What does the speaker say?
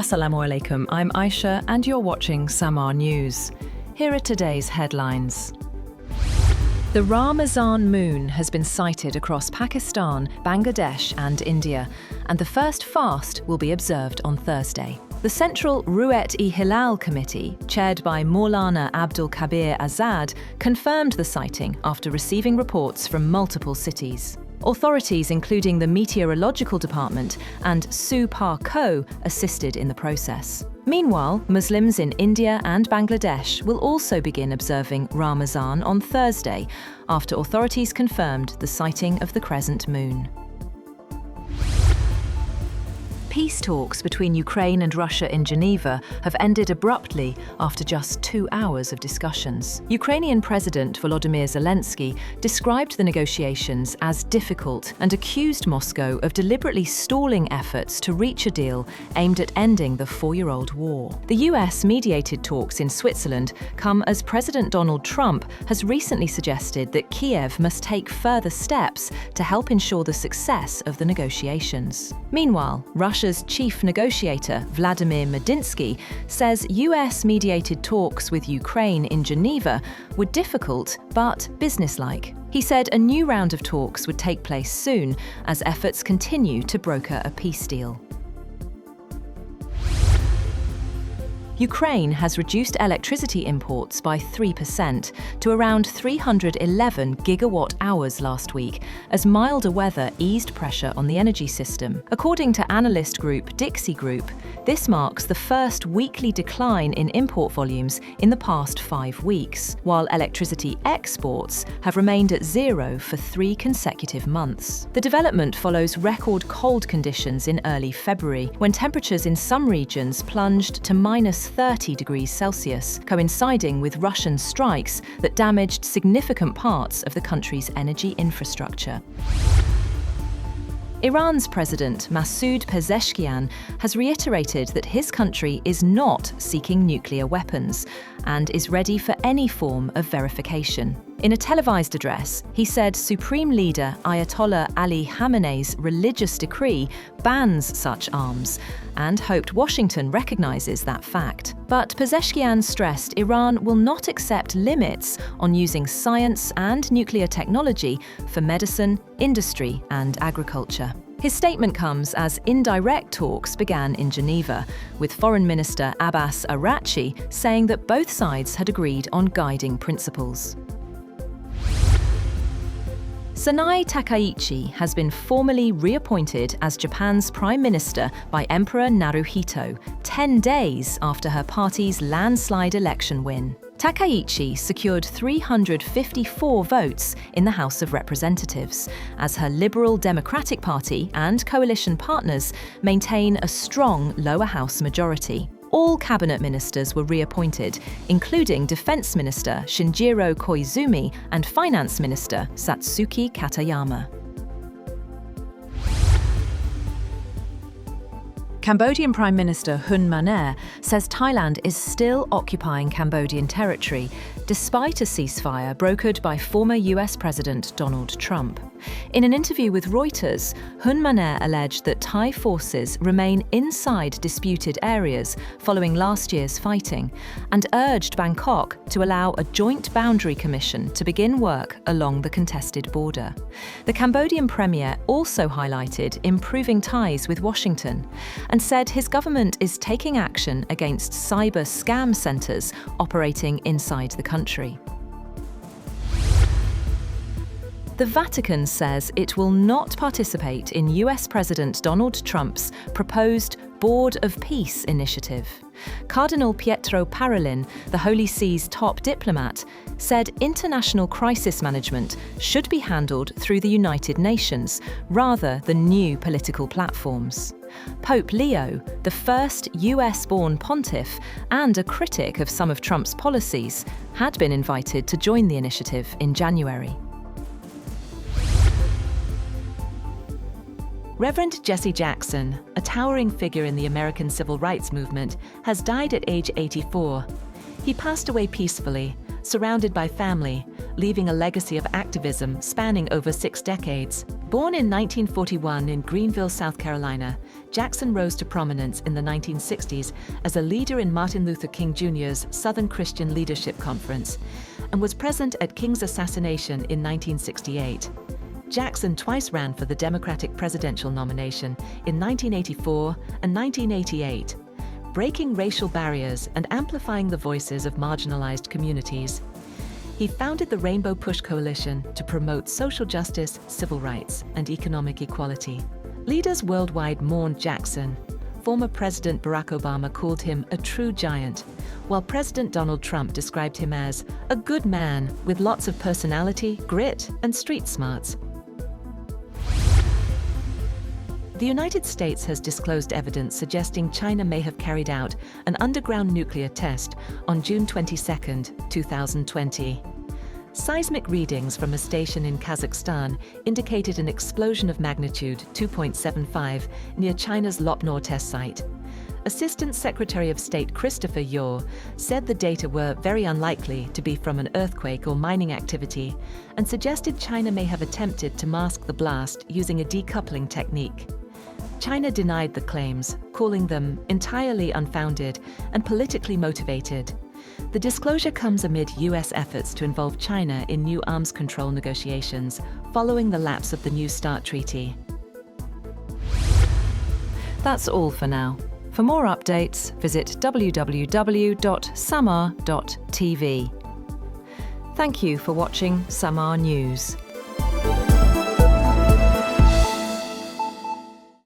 Assalamu alaikum, I'm Aisha and you're watching Samaa News. Here are today's headlines. The Ramazan moon has been sighted across Pakistan, Bangladesh and India, and the first fast will be observed on Thursday. The Central Ruet-e-Hilal Committee, chaired by Maulana Abdul Khabeer Azad, confirmed the sighting after receiving reports from multiple cities. Authorities, including the Meteorological Department and SU-PAR-CO, assisted in the process. Meanwhile, Muslims in India and Bangladesh will also begin observing Ramazan on Thursday, after authorities confirmed the sighting of the crescent moon. Peace talks between Ukraine and Russia in Geneva have ended abruptly after just 2 hours of discussions. Ukrainian President Volodymyr Zelensky described the negotiations as difficult and accused Moscow of deliberately stalling efforts to reach a deal aimed at ending the 4-year-old war. The US-mediated talks in Switzerland come as President Donald Trump has recently suggested that Kiev must take further steps to help ensure the success of the negotiations. Meanwhile, Russia's chief negotiator, Vladimir Medinsky, says US-mediated talks with Ukraine in Geneva were difficult but businesslike. He said a new round of talks would take place soon as efforts continue to broker a peace deal. Ukraine has reduced electricity imports by 3% to around 311 gigawatt-hours last week as milder weather eased pressure on the energy system. According to analyst group Dixie Group, this marks the first weekly decline in import volumes in the past 5 weeks, while electricity exports have remained at zero for 3 consecutive months. The development follows record cold conditions in early February, when temperatures in some regions plunged to -30 degrees Celsius, coinciding with Russian strikes that damaged significant parts of the country's energy infrastructure. Iran's President Masoud Pezeshkian has reiterated that his country is not seeking nuclear weapons and is ready for any form of verification. In a televised address, he said Supreme Leader Ayatollah Ali Khamenei's religious decree bans such arms and hoped Washington recognizes that fact. But Pezeshkian stressed Iran will not accept limits on using science and nuclear technology for medicine, industry, and agriculture. His statement comes as indirect talks began in Geneva, with Foreign Minister Abbas Araghchi saying that both sides had agreed on guiding principles. Sanae Takaichi has been formally reappointed as Japan's Prime Minister by Emperor Naruhito, 10 days after her party's landslide election win. Takaichi secured 354 votes in the House of Representatives, as her Liberal Democratic Party and coalition partners maintain a strong lower house majority. All cabinet ministers were reappointed, including Defense Minister Shinjiro Koizumi and Finance Minister Satsuki Katayama. Cambodian Prime Minister Hun Manet says Thailand is still occupying Cambodian territory, despite a ceasefire brokered by former US President Donald Trump. In an interview with Reuters, Hun Manet alleged that Thai forces remain inside disputed areas following last year's fighting, and urged Bangkok to allow a joint boundary commission to begin work along the contested border. The Cambodian premier also highlighted improving ties with Washington, and said his government is taking action against cyber scam centers operating inside the country. The Vatican says it will not participate in US President Donald Trump's proposed Board of Peace initiative. Cardinal Pietro Parolin, the Holy See's top diplomat, said international crisis management should be handled through the United Nations rather than new political platforms. Pope Leo, the first US-born pontiff and a critic of some of Trump's policies, had been invited to join the initiative in January. Reverend Jesse Jackson, a towering figure in the American civil rights movement, has died at age 84. He passed away peacefully, surrounded by family, leaving a legacy of activism spanning over 6 decades. Born in 1941 in Greenville, South Carolina, Jackson rose to prominence in the 1960s as a leader in Martin Luther King Jr.'s Southern Christian Leadership Conference and was present at King's assassination in 1968. Jackson twice ran for the Democratic presidential nomination in 1984 and 1988, breaking racial barriers and amplifying the voices of marginalized communities. He founded the Rainbow Push Coalition to promote social justice, civil rights, and economic equality. Leaders worldwide mourned Jackson. Former President Barack Obama called him a true giant, while President Donald Trump described him as a good man with lots of personality, grit, and street smarts. The United States has disclosed evidence suggesting China may have carried out an underground nuclear test on June 22, 2020. Seismic readings from a station in Kazakhstan indicated an explosion of magnitude 2.75 near China's Lopnor test site. Assistant Secretary of State Christopher Yeo said the data were very unlikely to be from an earthquake or mining activity and suggested China may have attempted to mask the blast using a decoupling technique. China denied the claims, calling them entirely unfounded and politically motivated. The disclosure comes amid U.S. efforts to involve China in new arms control negotiations following the lapse of the New START treaty. That's all for now. For more updates, visit www.samaa.tv. Thank you for watching Samaa News.